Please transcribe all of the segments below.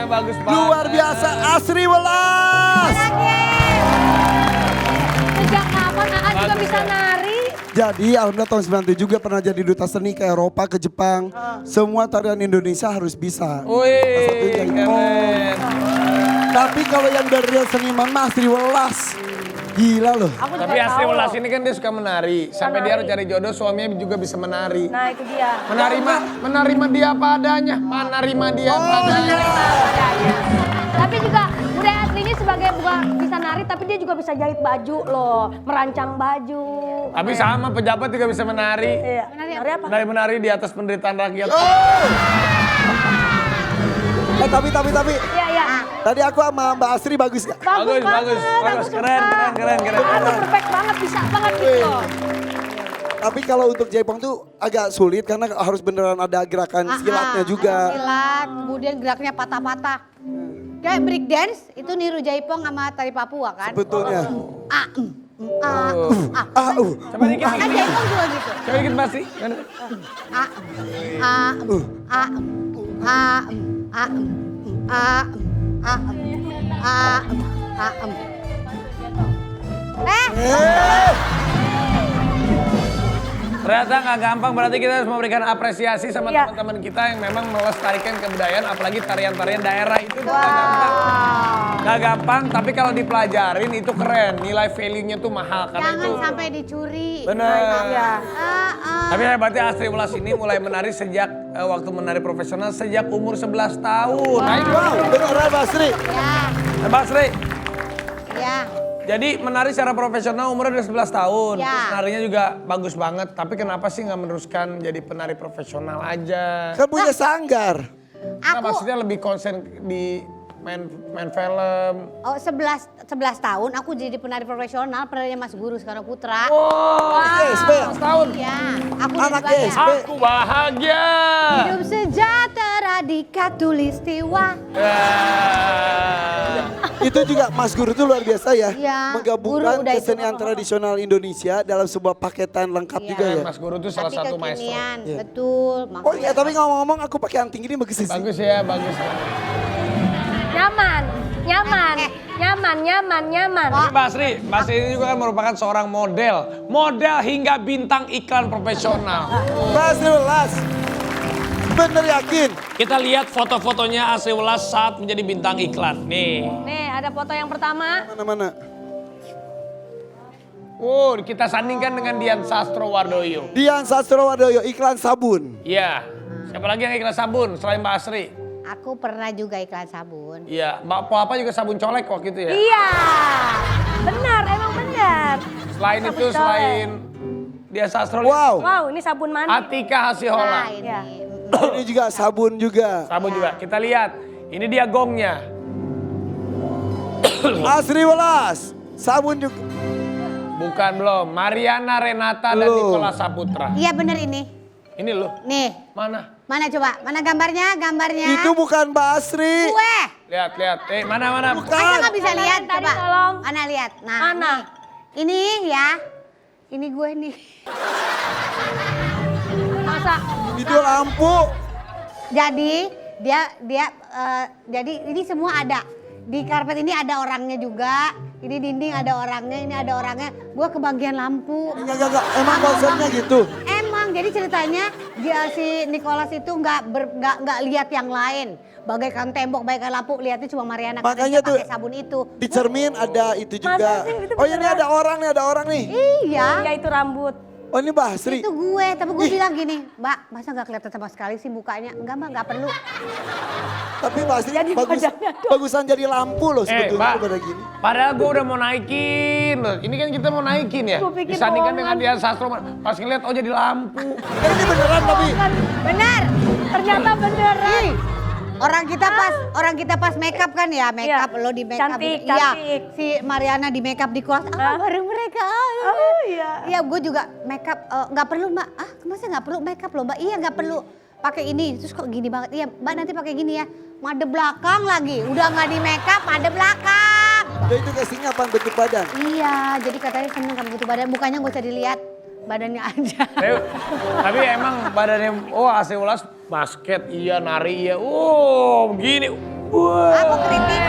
bagus banget. Luar biasa, Asri Welas. Sejak kapan Aa juga Bagus bisa ya. nari? Jadi alhamdulillah tahun 97 juga pernah jadi duta seni ke Eropa, ke Jepang. Semua tarian Indonesia harus bisa. Salah satunya Wih, Jaipong. keren. Tapi kalau yang dari real seniman mah Asri Welas. Gila loh. Aku juga Tapi Asri tahu Welas loh. ini kan dia suka menari. Sampai dia harus cari jodoh, suaminya juga bisa menari. Nah itu dia. Menerima dia apa adanya. Menerima dia apa adanya. Tapi juga Bude Asli ini sebagai bukan bisa nari tapi dia juga bisa jahit baju loh. Merancang baju. Tapi sama pejabat juga bisa menari. Iya. Nari apa? Menari di atas penderitaan rakyat. Tapi. Iya, iya. Tadi aku sama Mbak Asri bagus gak? Bagus banget. Aku Keren. suka. Aduh perfect banget, bisa banget gitu. Tapi kalau untuk Jaipong tuh agak sulit karena harus beneran ada gerakan silatnya juga. Silat, kemudian geraknya patah-patah. Kayak break dance itu niru Jaipong sama tari Papua kan? Sebetulnya. Coba dikit. Kan Jaipong juga gitu. Coba dikit pasti. Ternyata nggak gampang, berarti kita harus memberikan apresiasi sama Iya. teman-teman kita yang memang melestarikan kebudayaan, apalagi tarian-tarian daerah itu tuh nggak gampang. Nggak gampang, tapi kalau dipelajarin itu keren. Nilai value-nya tuh mahal karena Jangan itu. sampai dicuri. Bener. Iya. Tapi hebatnya Asri Welas ini mulai menari sejak waktu menari profesional sejak umur 11 tahun. Nah, ini Wow, beneran Mbak Asri. Ya, Mbak Asri. ya. Jadi menari secara profesional umurnya udah 11 tahun. Ya. Terus narinya juga bagus banget. Tapi kenapa sih nggak meneruskan jadi penari profesional aja? Kan punya sanggar. Nah, Aku maksudnya lebih konsen di main film. 11 tahun aku jadi penari profesional, penarinya Mas Guru Soekarno Putra. Oh, GSP. 11 tahun. Ya, aku Anak jadi bagian. GSP. Aku bahagia. Hidup sejahtera di Katulistiwa. Ya. Itu juga Mas Guru tuh luar biasa ya. Iya, Menggabungkan guru udah itu. kesenian tradisional Indonesia dalam sebuah paketan lengkap Iya. juga ya. Mas Guru tuh salah Tapi satu maestro. kekinian, Iya. betul. Oh iya, tapi ngomong-ngomong aku pakai anting ini bagus sih. Bagus ya, bagus. Nyaman. Tapi Mbak Asri ini juga kan merupakan seorang model. Model hingga bintang iklan profesional. Mbak Asri Welas. Bener yakin? Kita lihat foto-fotonya Asri Welas saat menjadi bintang iklan. Nih. Nih ada foto yang pertama. Mana-mana. Kita sandingkan dengan Dian Sastrowardoyo. Dian Sastrowardoyo iklan sabun. Iya. Siapa lagi yang iklan sabun selain Mbak Asri? Aku pernah juga iklan sabun. Iya. Mbak Papa juga sabun colek waktu itu ya. Iya. Benar, emang benar. Selain Sabun itu, colek. selain Dian Sastro. Wow. Wow, ini sabun mandi. Atika Hasihola. Nah, ini. Iya. Ini juga sabun juga. Sabun juga. Kita lihat. Ini dia gongnya. Asri Welas. Sabun juga. Bukan belum. Mariana Renata dan Belum. Nikola Saputra. Iya bener ini. Ini loh. Nih, Mana? mana coba? Mana gambarnya? Gambarnya. Itu bukan Mbak Asri. gue. Lihat. Mana? Bukan. Masa nggak bisa Mana lihat? yang tadi Coba. tolong? Mana lihat? Nah, Mana? Ini ya. Ini gue nih. Masa? Itu lampu. Jadi jadi ini semua ada. Di karpet ini ada orangnya juga. Ini dinding ada orangnya, ini ada orangnya. Gue kebagian lampu. Enggak. Emang konsepnya gitu. Emang jadi ceritanya dia si Nicholas itu nggak lihat yang lain. Bagaikan tembok, bagaikan lampu, lihatnya cuma Mariana. karena Makanya dia tuh pakai sabun itu. di cermin ada itu juga. Masa sih? Itu Oh ini beneran? ada orang nih. Iya. Ya itu rambut. Oh ini Mbak Asri. Itu gue, tapi gue bilang gini, Mbak, masa nggak kelihatan sama sekali sih mukanya? Enggak, Mbak, nggak perlu. Tapi Mbak Asri Jadi badannya doang. bagusan jadi lampu loh sebetulnya Mbak. daripada gini. Padahal gue udah mau naikin loh. Ini kan kita mau naikin ya. Gua pikir Disandingkan bohongan. dengan Dian Sastro. Pas ngeliat oh jadi lampu. Ini beneran tapi. Benar. Ternyata beneran. Orang kita pas make up kan ya, make up Iya. lo di make up. Cantik, Iya, cantik. si Mariana di make up di kelas. Hah? Bareng mereka. Oh iya. Iya, gue juga make up nggak perlu Mbak. Ah, masa nggak perlu make up loh Mbak? Iya nggak perlu. Pakai ini, terus kok gini banget. Iya Mbak nanti pakai gini ya. Madep belakang lagi, udah nggak di make up, madep belakang. Jadi itu casingnya apa bentuk badan? Iya, jadi katanya seneng kan butuh badan, mukanya nggak usah dilihat, badannya aja. Tapi emang badannya, Asri Welas basket iya, nari iya. Begini. Aku kritik.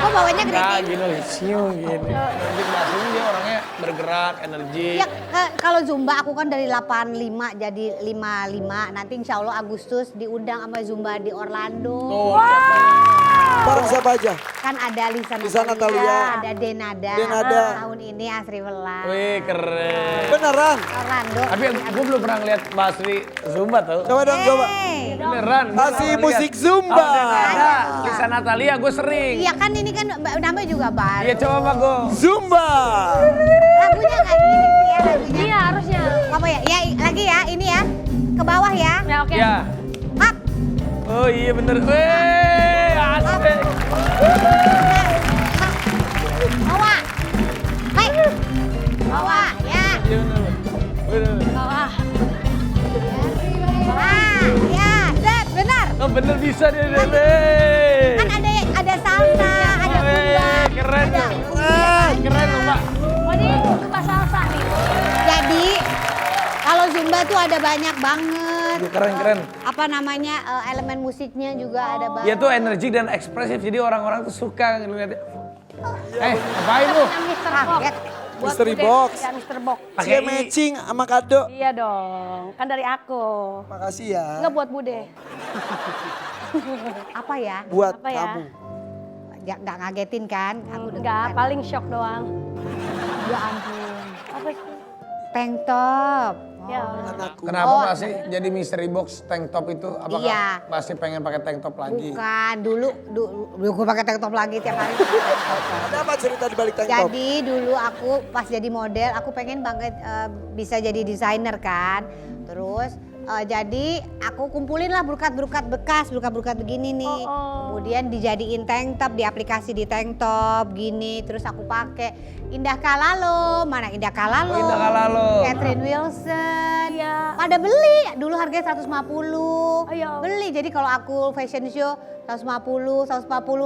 Kok bawanya Nah, kritik? gini loh, siung gini. Nanti bahasanya dia orangnya bergerak, energi. Ya kalau Zumba aku kan dari 85 jadi 55. Nanti insya Allah Agustus diundang sama Zumba di Orlando. Tuh, Bareng siapa aja? Kan ada Lisa Lisa Natalia. ada Denada. Denada. Tahun ini Asri Welas. wih keren. Beneran? Orlando. Tapi gue belum pernah ngeliat Basri Zumba tuh. Coba dong, coba. Hey. Beneran. gua Kasih pernah musik lihat. Zumba. Oh, ada. Lisa Natalia gue sering. Iya kan ini kan namanya juga baru. Iya coba Pak Go. Zumba. Lagunya nggak gini sih ya lagunya. Iya harusnya. Apa ya? Ya lagi ya ini ya. Ke bawah ya. Ya oke. Ya. Up. Oh iya bener. Wih asik. Bawah. Baik. Bawah ya. Iya bener. Bener. Bawah. Ah, ya. Set, benar. Oh bener bisa dia. Wih. Kan ada salsa, ada Wih, zumba. keren ada- tuh. Keren. Keren loh Mbak. Oh ini zumba salsa nih. Jadi kalau zumba tuh ada banyak banget. Keren. Apa namanya elemen musiknya juga ada banget. Dia tuh energik dan ekspresif jadi orang-orang tuh suka ngeliatnya. Ngapain lu? Yang Mr. Ah, Box. ya. Buat Mystery Bude. Box. Ya Mr. Box. Pakai Cie i. matching sama kado. Iya dong. Kan dari aku. Makasih ya. Enggak buat Bude. Apa ya? Buat Apa ya? kamu. Ya, nggak ngagetin kan? Aku Enggak, deg-degan. paling shock doang. Ya ampun. Apa sih? Tank top. Ya. Anakku. Kenapa Oh. masih jadi mystery box tank top itu? Apakah Iya. masih pengen pakai tank top lagi? Bukan, dulu gue pakai tank top lagi tiap hari. pakai tank top. Ada apa cerita di balik tank top? Jadi dulu aku pas jadi model, aku pengen banget bisa jadi desainer kan. Terus jadi aku kumpulin lah berkat-berkat bekas, berkat-berkat begini nih. Kemudian dijadiin tank top, di aplikasi di tank top gini. Terus aku pakai Indah Kalalo, mana Indah Kalalo? Oh, Indah Kalalo. Catherine Wilson. Iya. Pada beli, dulu harganya 150. Ayo. Beli, jadi kalau aku fashion show 150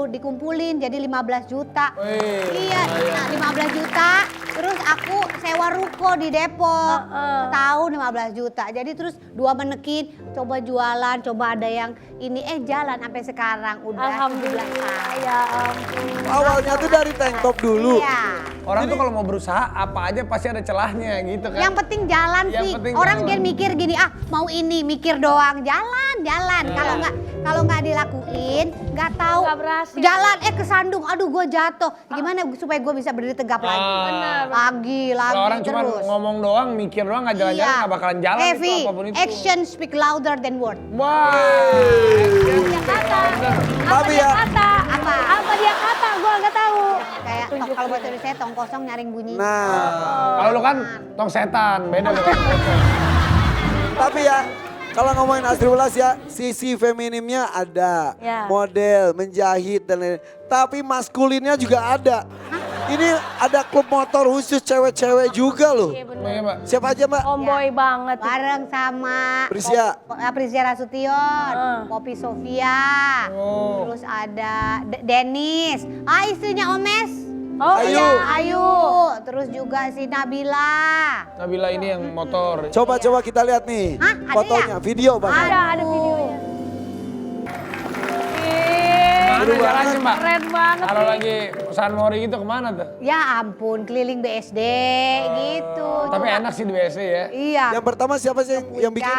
dikumpulin jadi 15 juta. Wih, Iya, nah 15 juta. Terus aku sewa ruko di Depok. Setahun 15 juta. Jadi terus 2 manekin, coba jualan, coba ada yang ini jalan sampai sekarang udah 17 Alhamdulillah. tahun. Ya ampun. Awalnya tuh dari tank top dulu. Iya. Orang tuh kalau mau berusaha apa aja pasti ada celahnya gitu kan. Yang penting jalan Yang sih. penting Orang jalan. dia mikir gini, mau ini mikir doang, jalan. Iya. Kalau nggak dilakuin, nggak tahu. Nggak berhasil. Jalan kesandung, aduh gue jatuh. Gimana supaya gue bisa berdiri tegap lagi? Benar. Lagi Kalau orang cuma terus. ngomong doang, mikir doang, nggak jalan-jalan, nggak bakalan jalan Evi, itu apapun itu. action speak louder than word. Wah. Dia kata. Apa Tapi dia ya- kata? Apa? Apa dia kata? Gua nggak tahu. Kayak kalau bahasa Indonesia tong kosong nyaring bunyi. Nah, Kalau lu kan tong setan, beda loh. tapi ya kalau ngomongin Asri Welas ya, sisi feminimnya ada. Ya. Model, menjahit dan lain-lain. Tapi maskulinnya juga ada. Ini ada klub motor khusus cewek-cewek juga loh. Iya benar. Iya, Mbak. Siapa aja Mbak? Tomboy banget. Bareng sama Prisya. Prisya Rasution, Poppy Sofia, Oh. terus ada Dennis, istrinya Omes. Oh Ayu. iya. Ayu, terus juga si Nabila. Nabila ini yang motor. Coba kita lihat nih Hah, ada fotonya, video Bang. Ada videonya. Mana jalannya Mbak? Keren banget Kalau nih. lagi San Mori gitu kemana tuh? Ya ampun, keliling BSD gitu. Tapi enak sih di BSD ya. Iya. Yang pertama siapa sih yang bikin?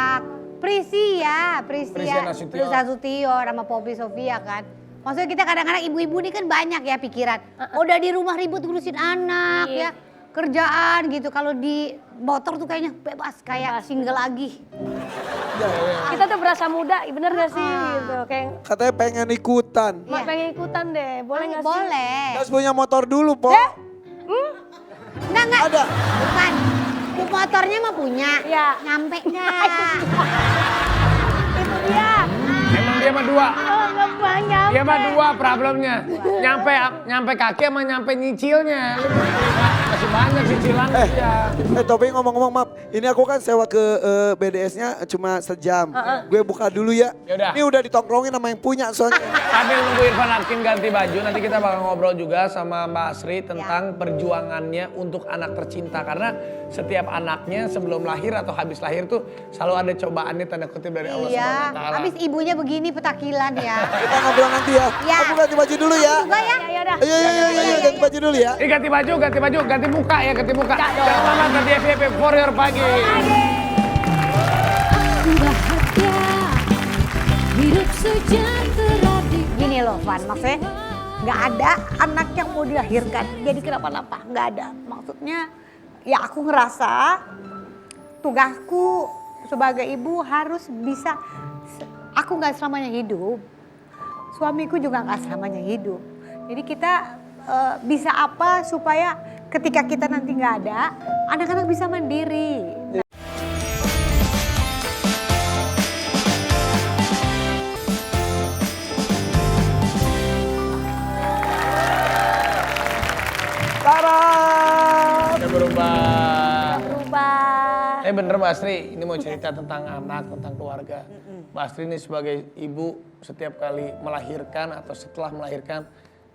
Prisya Prisya Nasution. Nasution sama Poppy Sofia kan. Maksudnya kita kadang-kadang ibu-ibu ini kan banyak ya pikiran. Udah di rumah ribut ngurusin anak Iya. ya. Kerjaan gitu. Kalau di motor tuh kayaknya bebas kayak single lagi. Kita tuh berasa muda, bener gak sih gitu. Kayak Katanya pengen ikutan. Mak pengen ikutan deh, boleh gak sih? Boleh. Harus punya motor dulu, Po. Enggak. Ada. Bukan. Motornya mah punya. Iya. Nyampe enggak? Itu dia. Emang dia mah dua. Oh gak banyak. Dia mah dua problemnya. Nyampe kaki sama nyampe nyicilnya. Lu masih masih banyak cicilan ya. Tapi ngomong-ngomong maaf, ini aku kan sewa ke BDS-nya cuma sejam. Gue buka dulu ya. Yaudah. Ini udah ditongkrongin sama yang punya soalnya. Sambil nunggu Irfan Hakim ganti baju, nanti kita bakal ngobrol juga sama Mbak Asri tentang perjuangannya untuk anak tercinta. Karena setiap anaknya sebelum lahir atau habis lahir tuh selalu ada cobaannya tanda kutip dari Allah Subhanahu wa Ta'ala. Habis ibunya begini petakilan ya. Kita ngobrol nanti ya. Ya. Aku ganti baju dulu ya. Juga ya. Ya udah. Ayo, ganti baju dulu ya. Ini ganti baju, ganti muka ya, ganti muka. Jangan lama ganti FYP for your pagi. Aku bahagia, hidup sejahtera di Gini loh Van, maksudnya nggak ada anak yang mau dilahirkan jadi kenapa-napa, nggak ada. Maksudnya ya aku ngerasa tugasku sebagai ibu harus bisa, aku nggak selamanya hidup, suamiku juga nggak selamanya hidup. Jadi kita bisa apa supaya ketika kita nanti nggak ada, anak-anak bisa mandiri. Udah berubah. Berubah. Bener Mbak Asri, ini mau cerita tentang anak, tentang keluarga. Mbak Asri ini sebagai ibu setiap kali melahirkan atau setelah melahirkan,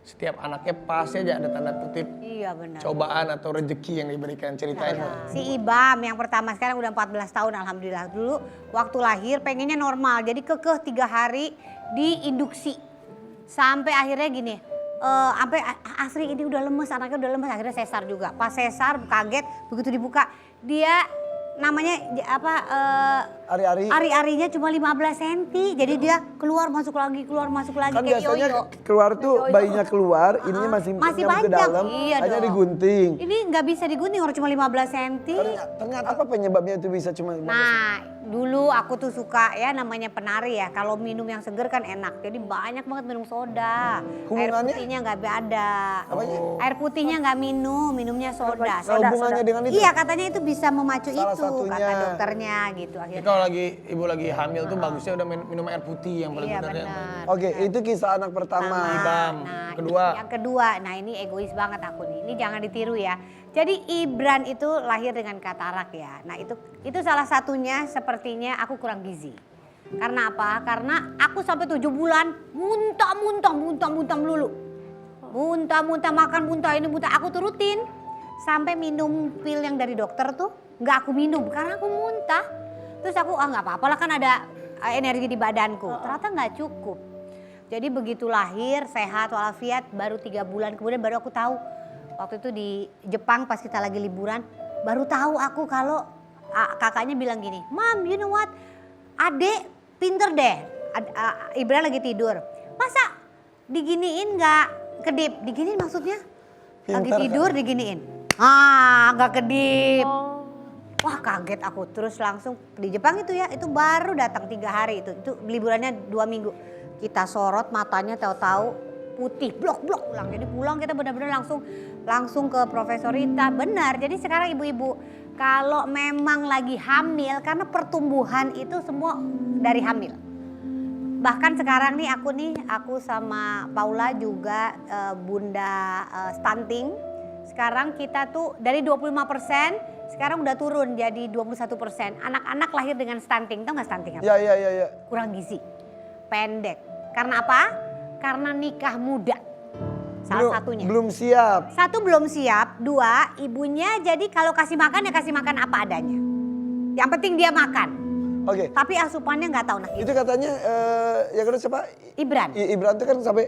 setiap anaknya pasti aja ada tanda kutip Iya benar. cobaan atau rezeki yang diberikan. Ceritain Mbak. Si Ibam yang pertama sekarang udah 14 tahun alhamdulillah. Dulu waktu lahir pengennya normal, jadi kekeh 3 hari diinduksi. Sampai akhirnya gini, sampai Asri ini udah lemes, anaknya udah lemes, akhirnya sesar juga. Pas sesar kaget, begitu dibuka dia namanya ari-arinya cuma 15 cm. Jadi dia keluar masuk lagi Kan kayak biasanya yoyo. keluar tuh bayinya keluar, ininya masih Masih nyampe ke panjang, dalam, iya hanya dong. digunting. Ini nggak bisa digunting, orang cuma 15 cm. Ternyata apa penyebabnya itu bisa cuma 15 Nah, dulu aku tuh suka ya namanya penari ya. Kalau minum yang seger kan enak. Jadi banyak banget minum soda. Air Hubungannya? putihnya nggak ada. Apanya? Air putihnya nggak minum, minumnya soda. Ada hubungannya dengan itu? Iya, katanya itu bisa memacu Salah itu, satunya. kata dokternya gitu Jadi akhirnya. kalau ibu lagi hamil tuh bagusnya udah minum air putih yang paling Iya benar ya. benar. Oke, itu kisah anak pertama. Ibam. Nah, Kedua. Yang kedua, nah ini egois banget aku nih. Ini jangan ditiru ya. Jadi Ibran itu lahir dengan katarak ya. Nah itu salah satunya sepertinya aku kurang gizi. Karena apa? Karena aku sampai 7 bulan muntah melulu. Muntah makan muntah ini muntah. Aku turutin sampai minum pil yang dari dokter tuh nggak aku minum karena aku muntah. Terus aku nggak apa-apa lah kan ada energi di badanku. Ternyata nggak cukup. Jadi begitu lahir sehat walafiat baru 3 bulan kemudian baru aku tahu. Waktu itu di Jepang pas kita lagi liburan baru tahu aku kalau kakaknya bilang gini, "Mom, you know what? Adek pinter deh." Ibra lagi tidur. Masa diginiin nggak kedip? Diginiin maksudnya? Lagi Pinter, tidur diginiin. Nggak kedip. Wah kaget aku terus langsung di Jepang itu ya itu baru datang 3 hari itu liburannya 2 minggu. Kita sorot matanya tahu-tahu putih blok-blok ulang. Jadi pulang kita benar-benar langsung ke Profesor Rita. Benar. Jadi sekarang ibu-ibu kalau memang lagi hamil karena pertumbuhan itu semua dari hamil. Bahkan sekarang nih aku sama Paula juga bunda stunting. Sekarang kita tuh dari 25% sekarang udah turun jadi 21%. Anak-anak lahir dengan stunting. Tahu nggak stunting apa? Ya. Kurang gizi. Pendek. Karena apa? Karena nikah muda. Salah satunya. Belum siap. 1 belum siap, 2 ibunya jadi kalau kasih makan ya kasih makan apa adanya. Yang penting dia makan. Oke. Tapi asupannya nggak tahu nah. Itu katanya yang kedua siapa? Ibran. Ibran itu kan sampai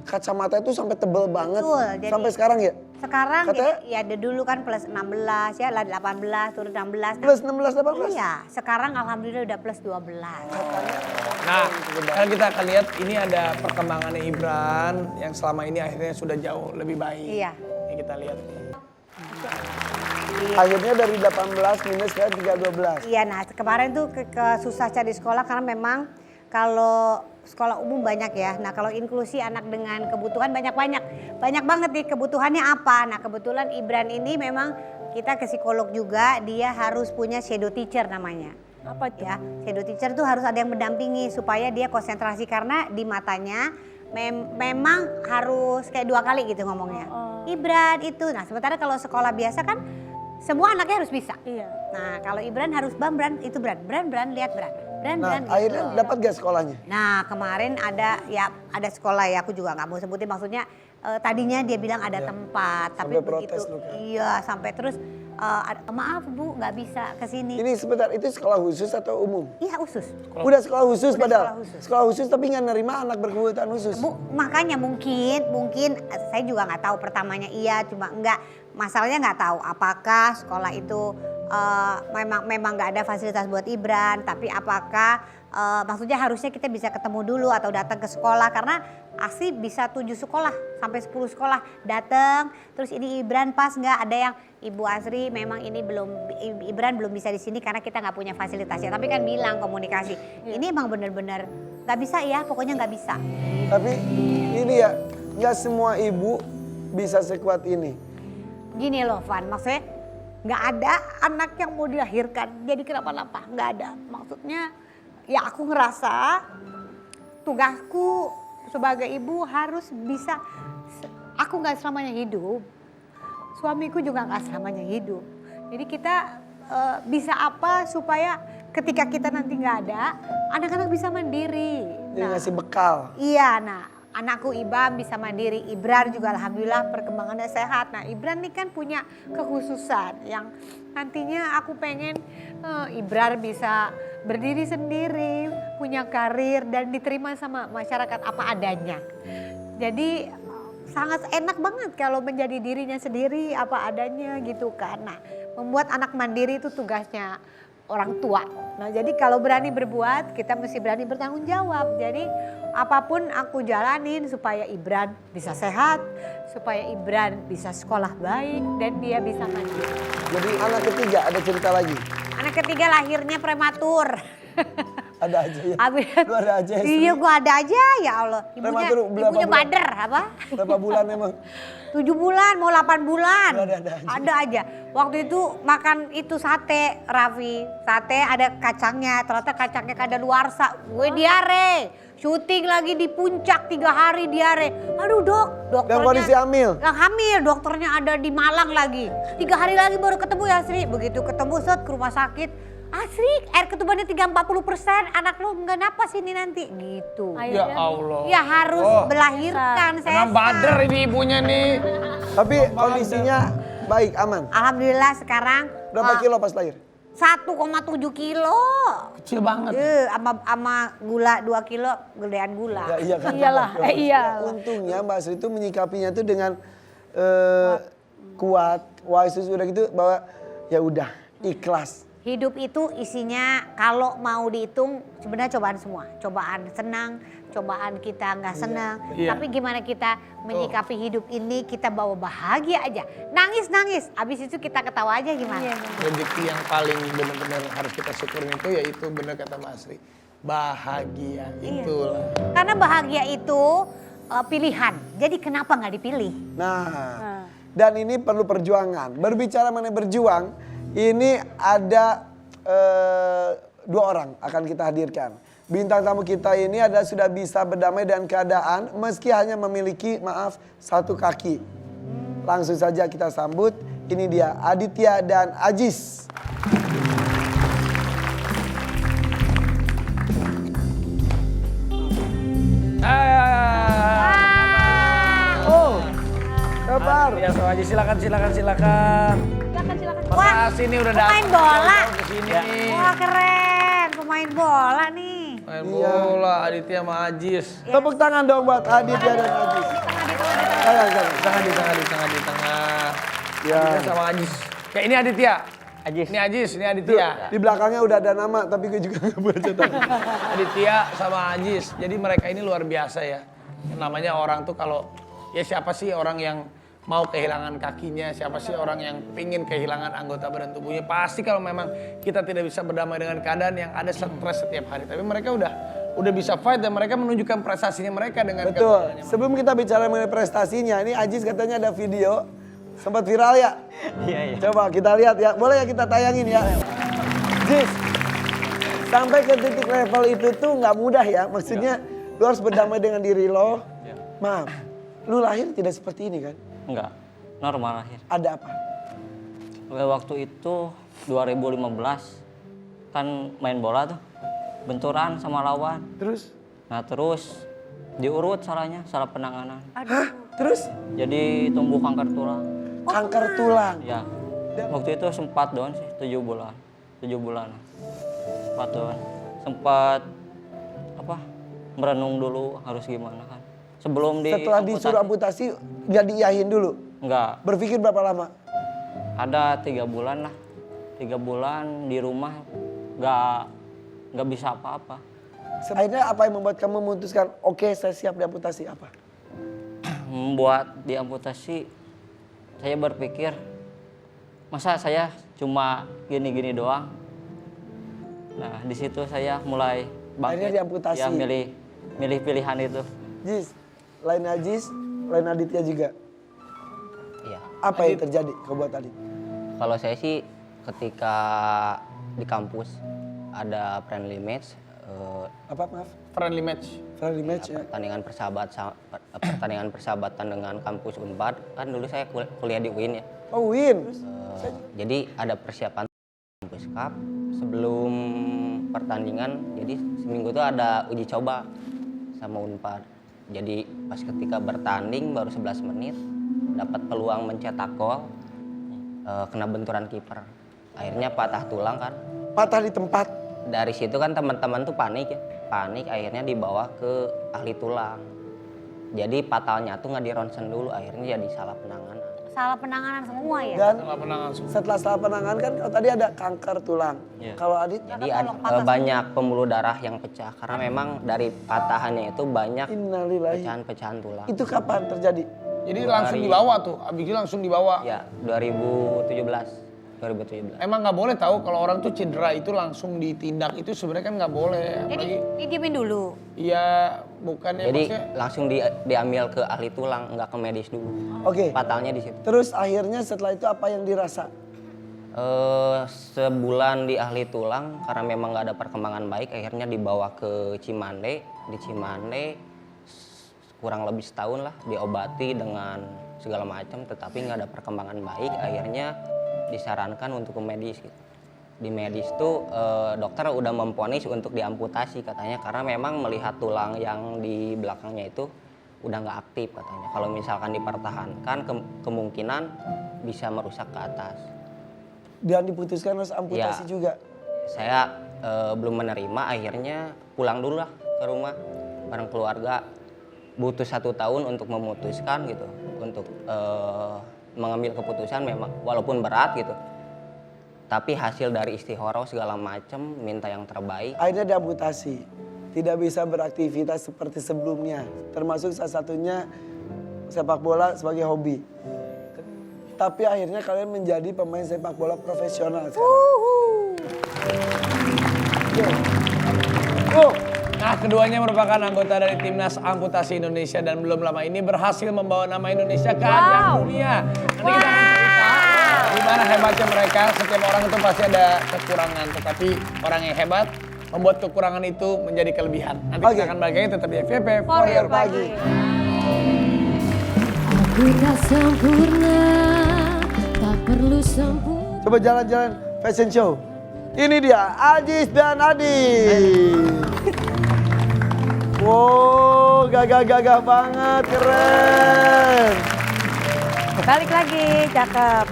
kacamata itu sampai tebel banget. Betul, jadi- sampai sekarang ya? Sekarang Katanya- ya dulu kan plus 16 ya, 18 turun 16. Plus 16, 18? Iya, sekarang alhamdulillah udah plus 12. Nah, sekarang kita akan lihat ini ada perkembangannya Ibran yang selama ini akhirnya sudah jauh lebih baik. Iya. Ini kita lihat. Akhirnya dari 18 minus ke 312. Iya, nah kemarin tuh susah cari sekolah karena memang kalau sekolah umum banyak ya. Nah kalau inklusi anak dengan kebutuhan banyak banget nih kebutuhannya apa. Nah kebetulan Ibran ini memang kita ke psikolog juga, dia harus punya shadow teacher namanya. Apa tuh? Ya, shadow teacher tuh harus ada yang mendampingi supaya dia konsentrasi karena di matanya memang harus kayak 2 kali gitu ngomongnya. Ibran itu. Nah sementara kalau sekolah biasa kan semua anaknya harus bisa. Iya. Nah kalau Ibran harus Bran itu Bran lihat Bran. Nah, Bran akhirnya gitu. dapat gak sekolahnya? Nah kemarin ada sekolah ya, aku juga nggak mau sebutin, maksudnya tadinya dia bilang ada tempat, tapi Sampai begitu protes lu kan? iya sampai terus maaf Bu nggak bisa ke sini. Ini sebentar, itu sekolah khusus atau umum? Iya usus. Udah sekolah khusus Udah padahal. sekolah khusus. Sekolah khusus tapi nggak nerima anak berkebutuhan khusus. Bu, makanya mungkin saya juga nggak tahu pertamanya iya, cuma masalahnya nggak tahu apakah sekolah itu memang nggak ada fasilitas buat Ibran, tapi apakah maksudnya harusnya kita bisa ketemu dulu atau datang ke sekolah, karena asli bisa 7 sekolah sampai 10 sekolah datang, terus ini Ibran pas nggak, ada yang Ibu Asri memang ini Ibran belum bisa di sini karena kita nggak punya fasilitasnya, tapi kan bilang komunikasi ini emang bener-bener nggak bisa ya, pokoknya nggak bisa. Tapi ini ya, nggak semua ibu bisa sekuat ini. Gini loh Van, maksudnya nggak ada anak yang mau dilahirkan jadi kenapa-napa, nggak ada. Maksudnya ya aku ngerasa tugasku sebagai ibu harus bisa, aku nggak selamanya hidup, suamiku juga nggak selamanya hidup. Jadi kita bisa apa supaya ketika kita nanti nggak ada, anak-anak bisa mandiri. Jadi ngasih bekal. Iya, nah anakku Ibam bisa mandiri, Ibrar juga alhamdulillah perkembangannya sehat. Nah Ibran nih kan punya kekhususan yang nantinya aku pengen Ibrar bisa berdiri sendiri, punya karir dan diterima sama masyarakat apa adanya. Jadi sangat enak banget kalau menjadi dirinya sendiri apa adanya gitu kan. Nah membuat anak mandiri itu tugasnya orang tua. Nah jadi kalau berani berbuat kita mesti berani bertanggung jawab. Jadi apapun aku jalanin supaya Ibran bisa sehat, supaya Ibran bisa sekolah baik dan dia bisa mandiri. Jadi anak ketiga ada cerita lagi. Anak ketiga lahirnya prematur. Ada aja ya. Lu ada aja ya. Iya gua ada aja ya Allah. Prematur berapa Ibunya bulan? bader apa? Berapa bulan emang? 7 bulan mau 8 bulan. Ada aja. Ada aja. Waktu itu makan itu sate Raffi. Sate ada kacangnya. Ternyata kacangnya kadaluarsa. Gue diare. Syuting lagi di puncak 3 hari diare. Aduh dokternya. Dan kondisi hamil? Yang hamil, dokternya ada di Malang lagi. 3 hari lagi baru ketemu ya Sri. Begitu ketemu set ke rumah sakit. Asri, air ketubannya 340%, anak lo nggak napas ini nanti gitu. Ya Allah. Ya harus melahirkan saya. Emang bader ini ibunya nih. Tapi kondisinya baik, aman. Alhamdulillah sekarang Berapa kilo pas lahir? 1,7 kilo. Kecil banget. Sama gula 2 kilo, gedean gula. Ya, iya kan. Iyalah, iya. Untungnya Mbak Sri itu menyikapinya tuh dengan kuat, wise, udah gitu bahwa ya udah ikhlas. Hidup itu isinya kalau mau dihitung sebenarnya cobaan semua. Cobaan senang, cobaan kita nggak senang. Iya. Tapi gimana kita menyikapi hidup ini, kita bawa bahagia aja. Nangis, abis itu kita ketawa aja gimana. Rezeki yang paling benar-benar harus kita syukurin itu yaitu benar kata Mbak Asri. Bahagia, itulah. Karena bahagia itu pilihan. Jadi kenapa nggak dipilih? Nah, dan ini perlu perjuangan. Berbicara mengenai berjuang, ini ada 2 orang akan kita hadirkan. Bintang tamu kita ini adalah sudah bisa berdamai dengan keadaan meski hanya memiliki, 1 kaki. Langsung saja kita sambut, ini dia Aditya dan Ajis. Oh, kabar? Ya sama aja, silakan. Silakan. Makasih nih udah datang. Pemain bola. Kesini Ya. nih. Wah keren, pemain bola nih. Main bola, Aditya sama Ajis. Tepuk tangan dong buat Aditya dan Ajis. Di tengah. Ya. Aditya sama Ajis. Kayak ini Aditya. Ini Ajis, ini Aditya. Di belakangnya udah ada nama, tapi gue juga gak baca nama. Aditya sama Ajis. Jadi mereka ini luar biasa ya. Namanya orang tuh kalau, ya siapa sih orang yang mau kehilangan kakinya, siapa sih orang yang pingin kehilangan anggota badan tubuhnya. Pasti kalau memang kita tidak bisa berdamai dengan keadaan yang ada stres setiap hari. Tapi mereka udah bisa fight dan mereka menunjukkan prestasinya mereka dengan Betul, kekuatannya. sebelum kita bicara mengenai prestasinya, ini Ajis katanya ada video, sempat viral ya? Iya. Coba kita lihat ya, boleh ya kita tayangin ya? Jis, sampai ke titik level itu tuh nggak mudah ya, maksudnya lu harus berdamai dengan diri lo. Maaf, lu lahir tidak seperti ini kan? Enggak. Normal lahir. Ada apa? Waktu itu 2015 kan main bola tuh, benturan sama lawan. Terus? Nah terus diurut salahnya, salah penanganan. Hah? Terus? Jadi tumbuh kanker tulang. Kanker tulang. Ya, waktu itu sempat doang sih, 7 bulan. 7 bulan. Sempat doang. Sempat apa? Merenung dulu harus gimana kan. Sebelum Setelah disuruh amputasi, nggak diiyahin dulu? Enggak, Berpikir berapa lama? ada 3 bulan lah. 3 bulan di rumah nggak bisa apa-apa. Akhirnya apa yang membuat kamu memutuskan, oke saya siap diamputasi, apa? Membuat diamputasi, saya berpikir, masa saya cuma gini-gini doang? Nah, di situ saya mulai Akhirnya diamputasi. Ya, milih pilihan itu. Jis, lain Ajis, lain Aditya juga. Iya. Apa yang terjadi kau buat Adit? Kalau saya sih ketika di kampus ada friendly match, Apa maaf? Friendly match. Friendly match ya. pertandingan persahabatan dengan kampus Unpad. Kan dulu saya kuliah di UIN ya. Oh win. Jadi ada persiapan kampus cup sebelum pertandingan. Jadi seminggu itu ada uji coba sama Unpad. Jadi pas ketika bertanding baru 11 menit dapat peluang mencetak gol, kena benturan kiper. Akhirnya patah tulang kan. Patah di tempat. Dari situ kan teman-teman tuh panik ya. Panik akhirnya dibawa ke ahli tulang. Jadi patalnya tuh nggak di ronsen dulu, akhirnya jadi salah penanganan. Salah penanganan semua ya? Dan Salah penanganan semua. setelah salah penanganan kan kalau tadi ada kanker tulang. Iya. Kalau Adit, Jadi banyak pembuluh darah yang pecah karena memang dari patahannya itu banyak innalillahi. pecahan-pecahan tulang. Itu kapan terjadi? Jadi langsung dibawa tuh, abis itu langsung dibawa. Ya, 2017. Emang nggak boleh tahu kalau orang tuh cedera itu langsung ditindak itu sebenarnya kan nggak boleh. Jadi Apalagi didiemin dulu. iya bukan ya Jadi maksudnya. langsung diambil ke ahli tulang, nggak ke medis dulu. Oke. Fatalnya di situ. Terus akhirnya setelah itu apa yang dirasa? Sebulan di ahli tulang karena memang nggak ada perkembangan baik, akhirnya dibawa ke Cimande. Di Cimande kurang lebih setahun lah diobati dengan segala macam, tetapi nggak ada perkembangan baik. Akhirnya disarankan untuk ke medis gitu. Di medis tuh dokter udah memvonis untuk diamputasi katanya karena memang melihat tulang yang di belakangnya itu udah nggak aktif katanya. Kalau misalkan dipertahankan kemungkinan bisa merusak ke atas. Dan diputuskan harus amputasi Ya. juga. Saya belum menerima, akhirnya pulang dulu lah ke rumah bareng keluarga. Butuh 1 tahun untuk memutuskan gitu, untuk mengambil keputusan memang walaupun berat gitu. Tapi hasil dari istihoroh segala macam, minta yang terbaik. Akhirnya diamputasi. Tidak bisa beraktivitas seperti sebelumnya. Termasuk salah satunya sepak bola sebagai hobi. Tapi akhirnya kalian menjadi pemain sepak bola profesional sekarang. Go. Nah, keduanya merupakan anggota dari Timnas Amputasi Indonesia dan belum lama ini berhasil membawa nama Indonesia ke ajang dunia. Nanti kita akan cerita gimana hebatnya mereka. Setiap orang itu pasti ada kekurangan, tetapi orang yang hebat membuat kekurangan itu menjadi kelebihan. Nanti kita akan balik lagi tetap di FYP For Your Pagi. Aku tak sempurna, tak perlu sempurna. Coba jalan-jalan fashion show. Ini dia Ajis dan Adi. Wow, gagah-gagah banget, keren. Balik lagi, cakep.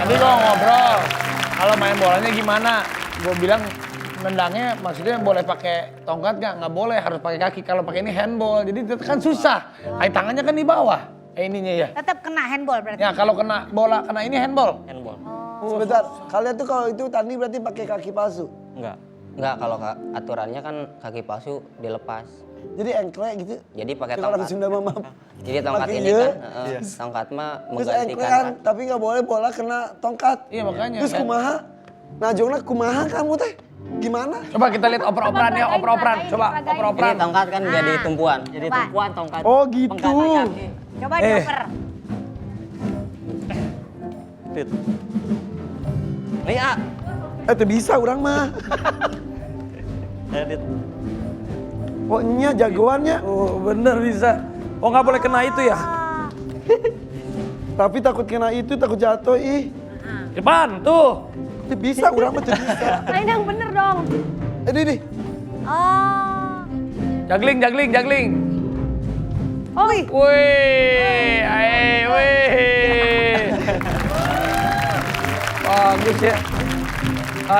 Tadi gue ngobrol, kalau main bolanya gimana? Gue bilang nendangnya maksudnya boleh pakai tongkat nggak? Nggak boleh, harus pakai kaki. Kalau pakai ini handball, jadi itu kan susah. Tangannya kan di bawah, ininya ya. Tetap kena handball berarti. Ya kalau kena bola, kena ini handball. Handball. Sebentar, kalian tuh kalau itu tanding berarti pakai kaki palsu. Enggak, kalau aturannya kan kaki palsu dilepas. Jadi engklek gitu. Jadi pakai Kalau orang tongkat. Sunda mah maaf. Jadi tongkat Pakai ini iya. kan, tongkat mah Terus menggantikan engklekan, kan. tapi nggak boleh bola kena tongkat. Iya makanya. Terus kumaha? Najongna kumaha kamu teh? Gimana? Coba kita lihat oper-operan ya, oper-operan. Coba Ini oper-operan. tongkat kan jadi tumpuan. Jadi Coba. tumpuan tongkat. Oh gitu. Pengkatanya kaki. Coba dioper. Tit. Nih ah. Itu bisa orang mah. Edit. Pokoknya jagoannya. Oh bener bisa. Oh nggak boleh kena itu ya? Tapi takut kena itu, takut jatuh ih. Depan tuh. Itu bisa, urang mah tuh bisa. Main yang bener dong. Ini. Oh. Jagling. Oh, Wih, wih. Bagus ya.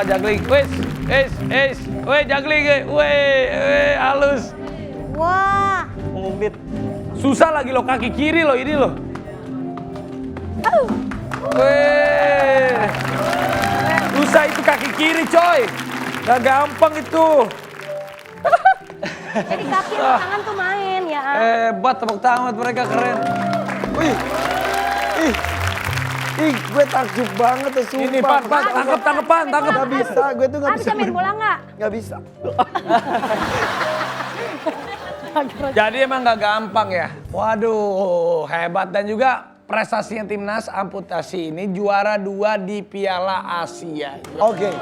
Jagling. Wih, jagling. Wih, halus. wah. Ngubit. Susah lagi lo kaki kiri lo ini lo. Wih. Susah itu kaki kiri coy. Gak gampang itu. Jadi kaki sama tangan tuh main ya. Hebat tepuk tangan mereka keren. Wih. Ih, gue takjub banget tuh sumpah. Ini Pan, tangkep. Gak bisa, gue tuh gak bisa. Bisa main bola nggak? Gak bisa. Jadi emang gak gampang ya. Waduh, hebat dan juga prestasinya timnas amputasi ini juara 2 di Piala Asia. Oke.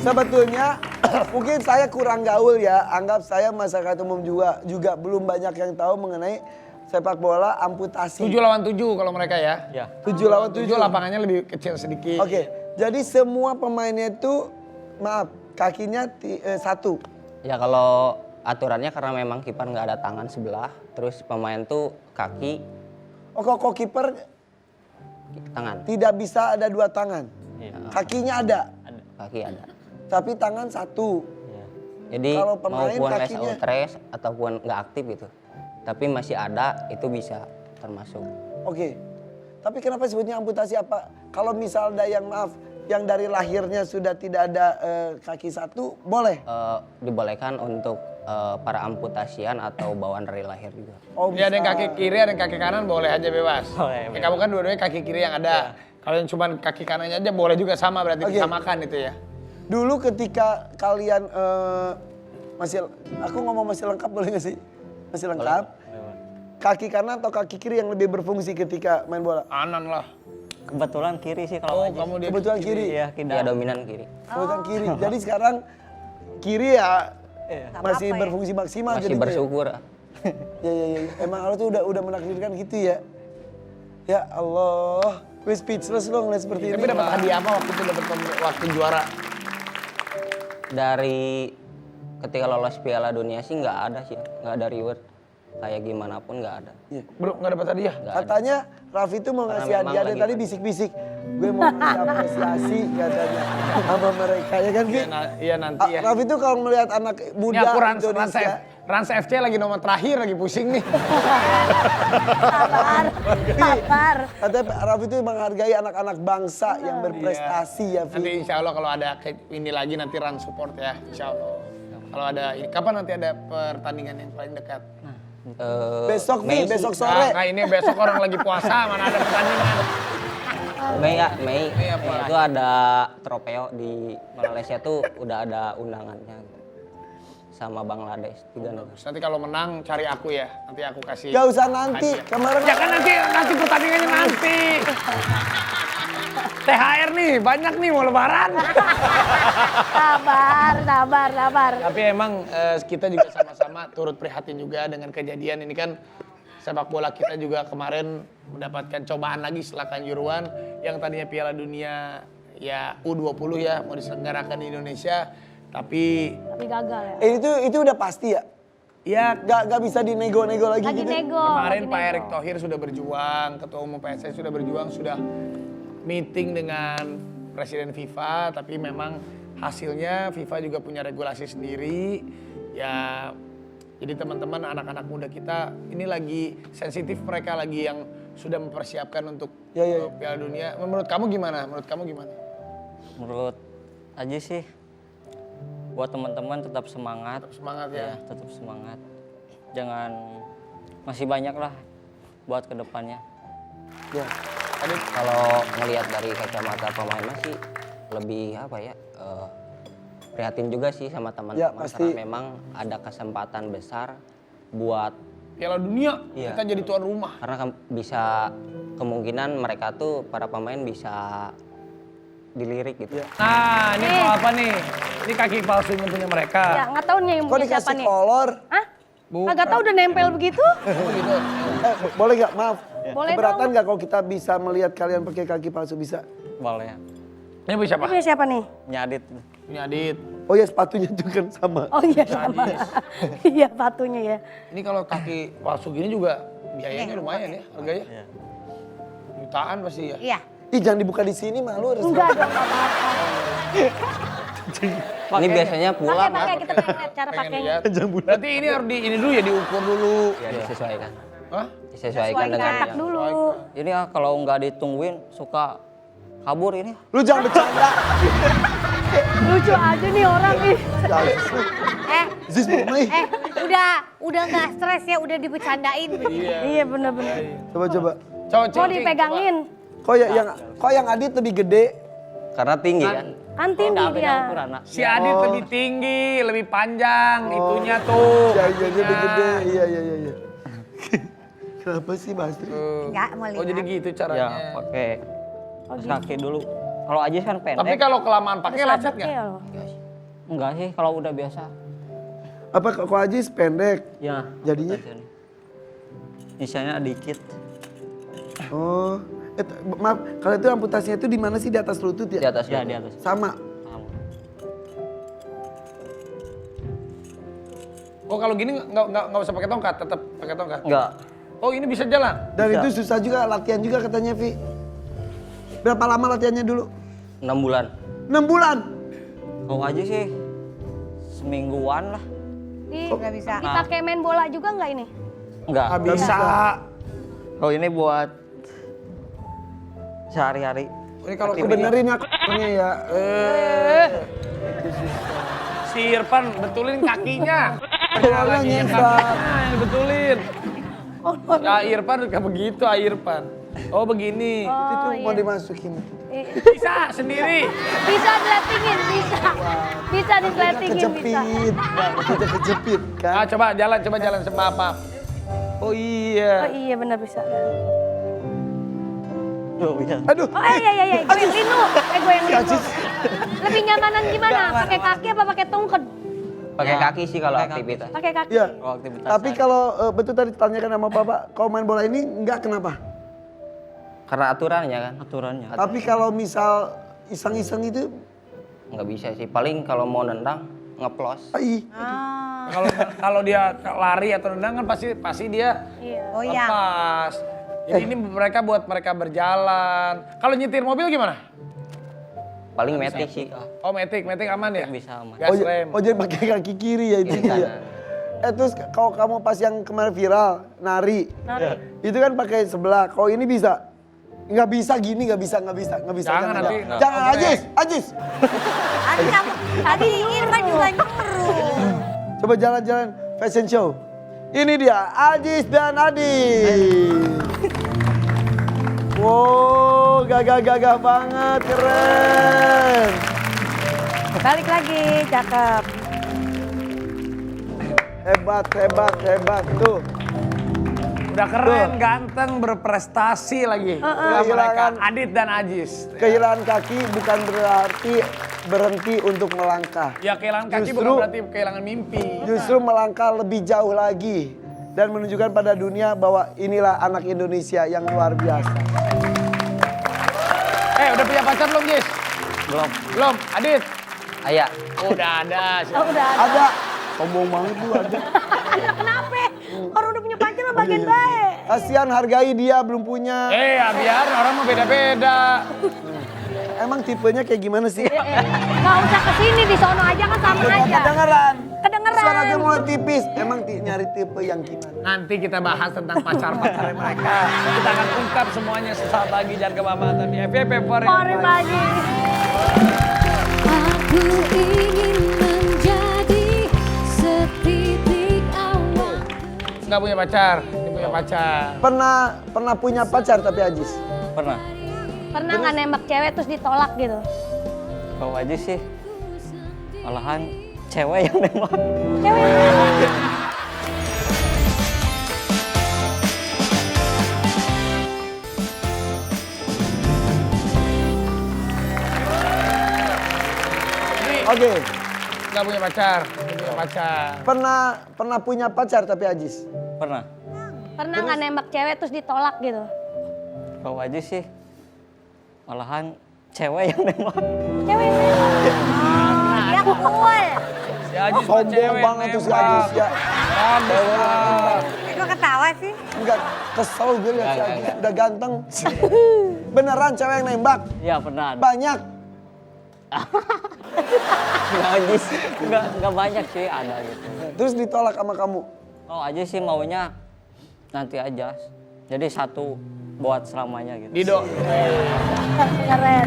Sebetulnya mungkin saya kurang gaul ya. Anggap saya masyarakat umum juga belum banyak yang tahu mengenai sepak bola amputasi. 7 lawan 7 kalau mereka ya. Ya. 7 lawan 7 7. lapangannya lebih kecil sedikit. Oke. Jadi semua pemainnya itu maaf, kakinya satu. Ya kalau aturannya karena memang kiper nggak ada tangan sebelah, terus pemain tuh kaki, Oh, kok kiper tangan, tidak bisa ada 2 tangan. Iya. Kakinya ada, kaki ada. tapi tangan satu. Ya. Jadi Kalau pemain maupun rest kakinya- out race ataupun nggak aktif gitu, tapi masih ada itu bisa termasuk. Oke. Tapi kenapa sebutnya amputasi apa? Kalau misal ada yang maaf, yang dari lahirnya sudah tidak ada kaki satu, boleh? Dibolehkan untuk para amputasian atau bawaan dari lahir juga. Oh, Ya ada yang kaki kiri, ada yang kaki kanan boleh aja bebas. Boleh, Kamu kan dua-duanya kaki kiri yang ada. Kalau yang cuma kaki kanannya aja boleh juga sama berarti Oke. disamakan itu ya. Dulu ketika kalian aku ngomong masih lengkap boleh nggak sih? Masih lengkap. Kaki kanan atau kaki kiri yang lebih berfungsi ketika main bola? Kanan lah. Kebetulan kiri sih Oh kalau aja. kamu dia Kebetulan kiri. Iya, Dia tidak. dominan kiri. Kebetulan kiri. Jadi sekarang kiri ya masih apa-apa ya. berfungsi maksimal. Masih jadinya ya? bersyukur. Ya. Emang Allah tuh udah menakdirkan gitu ya. Ya Allah, gue speechless loh ngeliat seperti Tapi ini. dapat hadiah apa waktu itu waktu juara? Dari ketika lolos Piala Dunia sih nggak ada sih, nggak ada reward. Kayak gimana pun nggak ada. Belum nggak dapat hadiah. Nggak ada. Katanya Raffi tuh mau Karena ngasih memang hadiah, dia lagi tadi kan. bisik-bisik. Gue mau ngasih apresiasi katanya sama mereka ya kan Fi? Iya nanti ya. Raffi tuh kalau melihat anak Ini muda aku Indonesia. Rans FC lagi nomor terakhir lagi pusing nih. Sabar. Katanya Raffi tuh menghargai anak-anak bangsa yang berprestasi ya Nanti Fi. insya Allah kalau ada kayak ini lagi nanti Rans support ya insya Allah. Kalau ada ini, kapan nanti ada pertandingan yang paling dekat? Besok Fi, Mei sih. besok Nah, sore. kayak ini besok orang lagi puasa mana ada pertandingan. Mei apa? itu ada tropeo di Malaysia tuh udah ada undangannya gitu. Sama Bangladesh 3 negara. Terus nanti kalau menang cari aku ya. Nanti aku kasih. Gak usah nanti, hadiah. kemarin Ya kan nanti pertandingannya nanti. THR nih banyak nih mau lebaran. Sabar. Tapi emang kita juga sama-sama turut prihatin juga dengan kejadian ini kan sepak bola kita juga kemarin mendapatkan cobaan lagi setelah Kanjuruhan yang tadinya Piala Dunia ya U20 ya mau diselenggarakan di Indonesia tapi gagal ya. itu udah pasti ya. ya Gak bisa dinego-nego lagi Lagi gitu. nego. kemarin lagi Pak nego. Erick Thohir sudah berjuang, Ketua Umum PSSI sudah berjuang, sudah meeting dengan Presiden FIFA, tapi memang hasilnya FIFA juga punya regulasi sendiri. Ya, jadi teman-teman anak-anak muda kita ini lagi sensitif, mereka lagi yang sudah mempersiapkan untuk Ya. Piala Dunia. Menurut kamu gimana? Menurut aja sih, buat teman-teman tetap semangat. Semangat ya. Tetap semangat. Jangan, masih banyak lah buat kedepannya. Ya. Tadi kalau ngelihat dari kacamata pemain masih lebih apa ya? Prihatin juga sih sama teman-teman Ya, pasti. karena memang ada kesempatan besar buat Piala Dunia, Iya. kita jadi tuan rumah. karena bisa kemungkinan mereka tuh para pemain bisa dilirik gitu. Nah, ini mau apa nih? Ini kaki palsunya punya mereka. Ya nggak tahu nih yang Kok punya siapa dikasih nih. kolor? Hah? Agak tahu udah nempel begitu? Boleh nggak? Maaf. Boleh Keberatan dong. nggak kalau kita bisa melihat kalian pakai kaki palsu? Bisa? Boleh ya. Ini punya siapa? Ini punya siapa nih? Nyadit. Punya Adit. Oh ya sepatunya juga kan sama. Oh iya sama. Iya patunya ya. Ini kalau kaki palsu gini juga biayanya lumayan ya harganya. Iya. Jutaan pasti ya. Iya. Ih jangan dibuka di sini malu. Enggak dong nggak apa-apa. Ini biasanya pulang. Pakai kita pengen lihat cara Pengen pakainya. lihat. Berarti ini harus ini dulu ya diukur dulu. Ya disesuaikan. Hah? Disesuaikan dengan Cetak yang. dulu. Ini ya kalau nggak ditungguin suka kabur ini. Lu jangan bercanda. Lucu aja nih orang nih. Zis Mami. Udah nggak stres ya, udah dibecandain. Iya bener-bener. Coba. Coba Mau dipegangin. Kok yang Adit lebih gede? Karena tinggi kan. Kan tinggi dia. Si Adit lebih tinggi, lebih panjang itunya tuh. Ya dia lebih gede. Iya. Kenapa sih Mas? Enggak mau lihat. Oh jadi gitu Ya caranya. pakai atas kaki dulu. Kalau Ajis kan pendek. Tapi kalau kelamaan pakai lecet Sabuknya nggak? loh. Enggak sih kalau udah biasa. Apa kok Ajis pendek? Ya. Jadinya? Misalnya dikit. Oh. Maaf, kalau itu amputasinya itu di mana sih, di atas lutut Di ya? atas. Ya di atas. Sama. Sama. Oh kalau gini nggak usah pakai tongkat, tetap pakai tongkat. Enggak. Oh ini bisa jalan. Dan Bisa. itu susah juga, latihan juga katanya Vi. Berapa lama latihannya dulu? 6 bulan. 6 bulan. Kalau Ajis sih semingguan lah. Nggak bisa. Dipakai main bola juga nggak ini? Enggak. Nggak bisa. Kalau ini buat sehari-hari. Ini kalau Aku benerin ya ya. Si Irfan betulin kakinya. Bolanya nyesat. Yang betulin. Ya Irfan kayak begitu, Irfan. Oh begini. Itu tuh mau dimasukin. Bisa sendiri. Bisa diletingin, bisa. Bisa diletingin, bisa. Kejepit. Kita kejepit Ah, kan. coba jalan apa? Oh iya. Oh iya benar bisa. Tuh bisa. Aduh. Oh iya. Goyang linu. Goyang linu. Lebih nyamanan gimana? Pakai kaki apa pakai tongkat? Pakai kaki sih kalau aktivitas. Pakai kaki. Iya. Kalau aktivitas Tapi sehari. kalau betul tadi ditanyakan sama Bapak, kalau main bola ini enggak kenapa? Karena aturannya kan. aturannya. Tapi kalau misal iseng-iseng itu, Nggak bisa sih. Paling kalau mau nendang ngeplos. ai. Kalau dia lari atau nendang kan pasti dia Iya. Oh iya. lepas. Jadi ini mereka buat mereka berjalan. Kalau nyetir mobil gimana? Paling metik sih. Oh metik aman ya? Bisa aman. Gas rem. Oh jadi pakai kaki kiri ya itu ya. Terus kalau kamu pas yang kemarin viral nari, itu kan pakai sebelah. Kalau ini bisa? Nggak bisa gini, nggak bisa. Jangan nanti. Jangan Ajis. Tadi Irfan juga nyuruh. Coba jalan-jalan fashion show. Ini dia Ajis dan Adit. Wow, gagah banget, keren. Balik lagi, cakep. Hebat tuh. Udah keren, ganteng, berprestasi lagi. Udah mereka Adit dan Ajis. Kehilangan kaki bukan berarti berhenti untuk melangkah. Ya kehilangan kaki bukan Justru- berarti kehilangan mimpi. Justru melangkah lebih jauh lagi dan menunjukkan pada dunia bahwa inilah anak Indonesia yang luar biasa. Udah punya pacar belum, Jis? Belum. Adit? Ayah. Udah ada. Oh udah ada. Ada, sombong banget lu ada. Kenapa? Orang udah punya pacar mah bagian baik. Kasihan hargai dia belum punya. Ya biar orang mau beda-beda. Emang tipenya kayak gimana sih? Nggak usah kesini, di sono aja kan sama aja. Kedengeran. Kedengeran. Suara gue mulai tipis. Emang nyari tipe yang gimana? Nanti kita bahas tentang pacar-pacarnya mereka. Kita akan ungkap semuanya sesaat lagi. Jangan kemana-mana di FYP Sorry pagi. Aku ingin menjadi setitik awan. Nggak punya pacar, dia punya pacar. Pernah punya pacar tapi Ajis? Pernah. Pernah nggak nembak cewek terus ditolak gitu? Kalau Ajis sih malahan cewek yang nembak. Cewek yang nembak. Oke. Nggak punya pacar. Nggak punya pacar. Pernah punya pacar tapi Ajis? Pernah. Pernah nggak nembak cewek terus ditolak gitu? Kalau aja sih, malahan cewek yang nembak. Cewek yang nembak. Ya cool. Si Ajis mah Sombong cewek banget tuh si nembak. Ajis ya. Bagus lah. Kok ketawa sih? Enggak, kesel gue liat si Ajis. Udah ganteng. Beneran cewek yang nembak? Iya pernah. Banyak. Nggak aja sih, nggak banyak sih ada gitu. Terus ditolak sama kamu? Kalau aja sih maunya nanti aja. Jadi satu buat selamanya gitu. Dido. Keren.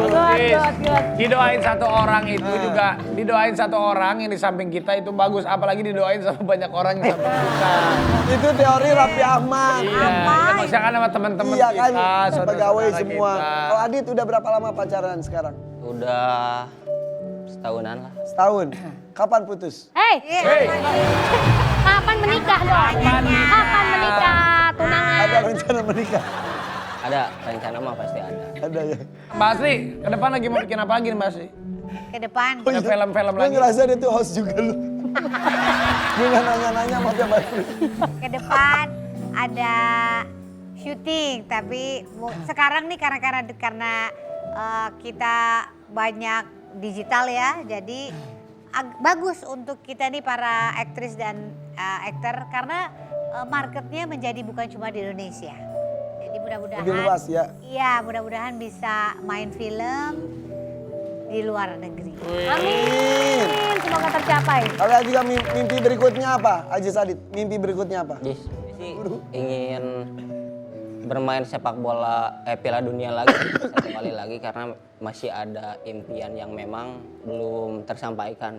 Bagus. Didoain satu orang itu juga, didoain satu orang yang di samping kita itu bagus. Apalagi didoain sama banyak orang yang samping kita. Itu teori Raffi Ahmad. Iya, ya maksudnya kan sama teman-teman Iya kita, kan, saudara-saudara pegawai semua. kita. Kalau Adit udah berapa lama pacaran sekarang? Udah setahunan lah. Setahun. Kapan putus? Hei, Hei, kapan menikah dong? Kapan menikah? Tunangan. Ada rencana menikah? Ada rencana mah pasti ada. Ada ya. Mbak Asri, ke depan lagi mau bikin apa lagi nih Mbak Asri? Ke depan. Ada film-film Gue lagi? ngerasa dia tuh host juga lu. Gue gak nanya-nanya sama dia Basri. Ke depan ada syuting, tapi sekarang nih karena kita banyak digital ya, jadi bagus untuk kita nih para aktris dan aktor karena marketnya menjadi bukan cuma di Indonesia. Jadi mudah-mudahan Lebih luas ya. Iya, mudah-mudahan bisa main film di luar negeri. Amin. Semoga tercapai. Kalian juga mimpi berikutnya apa? Ajis Adit, mimpi berikutnya apa? Jadi sih ingin bermain sepak bola Piala Dunia lagi satu kali lagi karena masih ada impian yang memang belum tersampaikan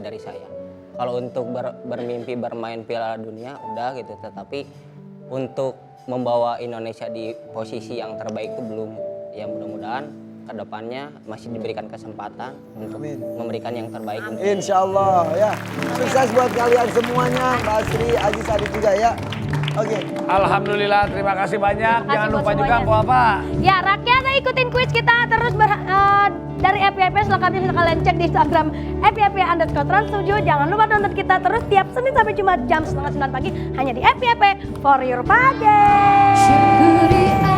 dari saya. Kalau untuk bermimpi bermain Piala Dunia udah gitu, tetapi untuk membawa Indonesia di posisi yang terbaik itu belum. Ya mudah-mudahan kedepannya masih diberikan kesempatan untuk memberikan yang terbaik. Untuk Insya Allah ya. Sukses buat kalian semuanya, Mbak Asri, Ajis Adit juga ya. Oke. Alhamdulillah, terima kasih banyak. Terima kasih Jangan buat lupa juga semuanya. apa? Ya rakyat ikutin kuis kita terus dari FYP selengkapnya bisa kalian cek di Instagram FYP_Trans7. Jangan lupa nonton kita terus tiap Senin sampai Jumat jam 8:30 pagi hanya di FYP for your pagi. Syukuri